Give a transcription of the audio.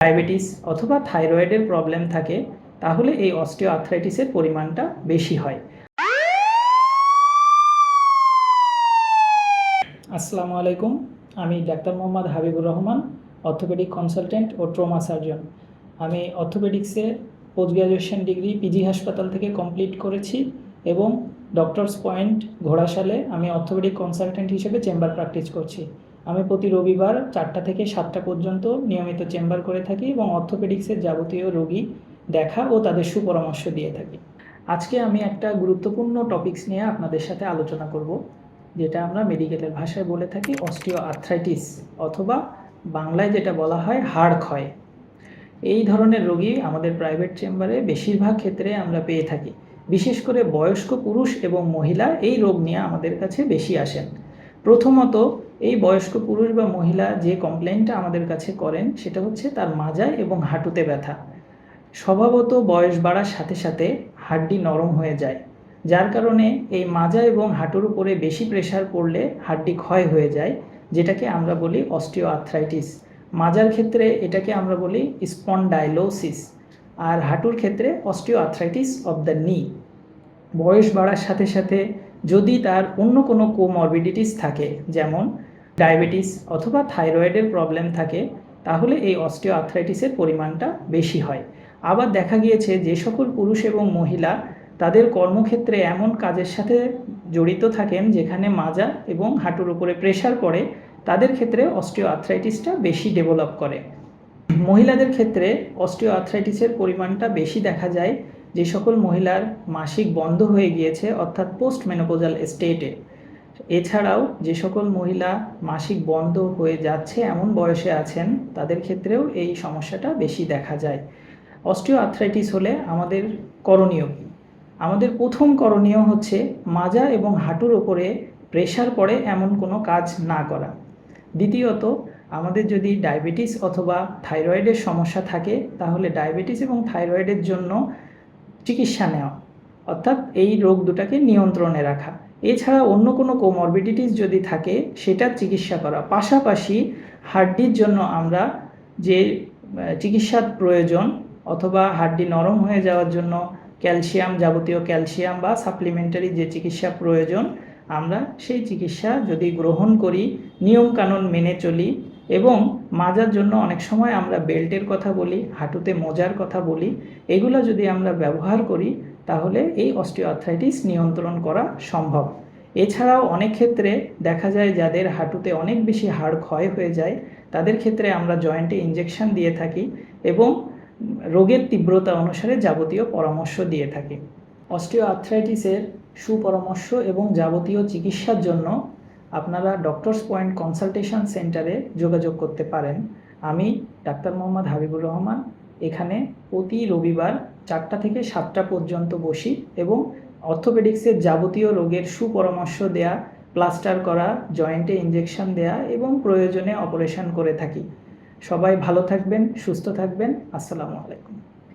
Diabetes অথবা থাইরয়েডের problem থাকে তাহলে এই অস্টিওআর্থ্রাইটিসের পরিমাণটা বেশি হয়। আসসালামু আলাইকুম, আমি doctor Mohammad Habibur Rahman, orthopaedic consultant ও ট্রমা সার্জন। আমি অর্থোপেডিক্সে পোস্ট গ্র্যাজুয়েশন ডিগ্রি পিজি হাসপাতাল থেকে কমপ্লিট করেছি এবং ডক্টরস পয়েন্ট ঘোড়াশালে আমি অর্থোপেডিক কনসালটেন্ট হিসেবে চেম্বার প্র্যাকটিস করছি। আমি প্রতি রবিবার 4টা থেকে 7টা পর্যন্ত নিয়মিত চেম্বার করে থাকি এবং অর্থোপেডিক্সের যাবতীয় রোগী দেখা ও তাদের সুপরামর্শ দিয়ে থাকি। আজকে আমি একটা গুরুত্বপূর্ণ টপিকস নিয়ে আপনাদের সাথে আলোচনা করব, যেটা আমরা মেডিকেলের ভাষায় বলে থাকি অস্টিওআর্থ্রাইটিস, অথবা বাংলায় যেটা বলা হয় হাড় ক্ষয়। এই ধরনের রোগী আমাদের প্রাইভেট চেম্বারে বেশিরভাগ ক্ষেত্রে আমরা পেয়ে থাকি। বিশেষ করে বয়স্ক পুরুষ এবং মহিলা এই রোগ নিয়ে আমাদের কাছে বেশি আসেন। প্রথমত, এই বয়স্ক পুরুষ বা মহিলা যে কমপ্লেনটা আমাদের কাছে করেন সেটা হচ্ছে তার মাজায় এবং হাঁটুতে ব্যথা। স্বভাবত বয়স বাড়ার সাথে সাথে হাড্ডি নরম হয়ে যায়, যার কারণে এই মাজা এবং হাঁটুর উপরে বেশি প্রেশার পড়লে হাড্ডি ক্ষয় হয়ে যায়, যেটাকে আমরা বলি অস্টিওআর্থ্রাইটিস। মাজার ক্ষেত্রে এটাকে আমরা বলি স্পন্ডাইলোসিস, আর হাঁটুর ক্ষেত্রে অস্টিওআর্থ্রাইটিস অফ দ্য নি। বয়স বাড়ার সাথে সাথে যদি তার অন্য কোনো কোমরবিডিটিস থাকে, যেমন ডায়াবেটিস অথবা থাইরয়েডের প্রবলেম থাকে, তাহলে এই অস্টিওআর্থ্রাইটিসের পরিমাণটা বেশি হয়। আবার দেখা গিয়েছে যে সকল পুরুষ এবং মহিলা তাদের কর্মক্ষেত্রে এমন কাজের সাথে জড়িত থাকেন যেখানে মাজা এবং হাঁটুর উপরে প্রেশার পড়ে, তাদের ক্ষেত্রে অস্টিওআর্থ্রাইটিসটা বেশি ডেভেলপ করে। মহিলাদের ক্ষেত্রে অস্টিওআর্থ্রাইটিসের পরিমাণটা বেশি দেখা যায় যে সকল মহিলার মাসিক বন্ধ হয়ে গিয়েছে, অর্থাৎ পোস্ট মেনোপজাল স্টেটে। এছাড়াও যে সকল মহিলা মাসিক বন্ধ হয়ে যাচ্ছে এমন বয়সে আছেন, তাদের ক্ষেত্রেও এই সমস্যাটা বেশি দেখা যায়। অস্টিওআর্থ্রাইটিস হলে আমাদের করণীয় কী? আমাদের প্রথম করণীয় হচ্ছে মাজা এবং হাঁটুর ওপরে প্রেশার পড়ে এমন কোনো কাজ না করা। দ্বিতীয়ত, আমাদের যদি ডায়াবেটিস অথবা থাইরয়েডের সমস্যা থাকে, তাহলে ডায়াবেটিস এবং থাইরয়েডের জন্য চিকিৎসা নেওয়া, অর্থাৎ এই রোগ দুটাকে নিয়ন্ত্রণে রাখা। এছাড়া অন্য কোনো কোমরবিডিটিস যদি থাকে সেটার চিকিৎসা করা। পাশাপাশি হাড্ডির জন্য আমরা যে চিকিৎসার প্রয়োজন, অথবা হাড্ডি নরম হয়ে যাওয়ার জন্য ক্যালসিয়াম, যাবতীয় ক্যালসিয়াম বা সাপ্লিমেন্টারি যে চিকিৎসা প্রয়োজন, আমরা সেই চিকিৎসা যদি গ্রহণ করি, নিয়মকানুন মেনে চলি, এবং মাজার জন্য অনেক সময় আমরা বেল্টের কথা বলি, হাঁটুতে মোজার কথা বলি, এগুলো যদি আমরা ব্যবহার করি, তাহলে এই অস্টিওআর্থ্রাইটিস নিয়ন্ত্রণ করা সম্ভব। এছাড়াও অনেক ক্ষেত্রে দেখা যায় যাদের হাঁটুতে অনেক বেশি হাড় ক্ষয় হয়ে যায়, তাদের ক্ষেত্রে আমরা জয়েন্টে ইনজেকশন দিয়ে থাকি এবং রোগের তীব্রতা অনুসারে যাবতীয় পরামর্শ দিয়ে থাকি। অস্টিওআর্থ্রাইটিসের সুপরামর্শ এবং যাবতীয় চিকিৎসার জন্য আপনারা ডক্টরস পয়েন্ট কনসালটেশন সেন্টারে যোগাযোগ করতে পারেন। আমি ডাক্তার মোহাম্মদ হাবিবুর রহমান এখানে প্রতি রবিবার 4টা থেকে 7টা পর্যন্ত বসি এবং অর্থোপেডিক্সের যাবতীয় রোগের সুপরামর্শ দেয়া, প্লাস্টার করা, জয়েন্টে ইনজেকশন দেয়া এবং প্রয়োজনে অপারেশন করে থাকি। সবাই ভালো থাকবেন, সুস্থ থাকবেন। আসসালামু আলাইকুম।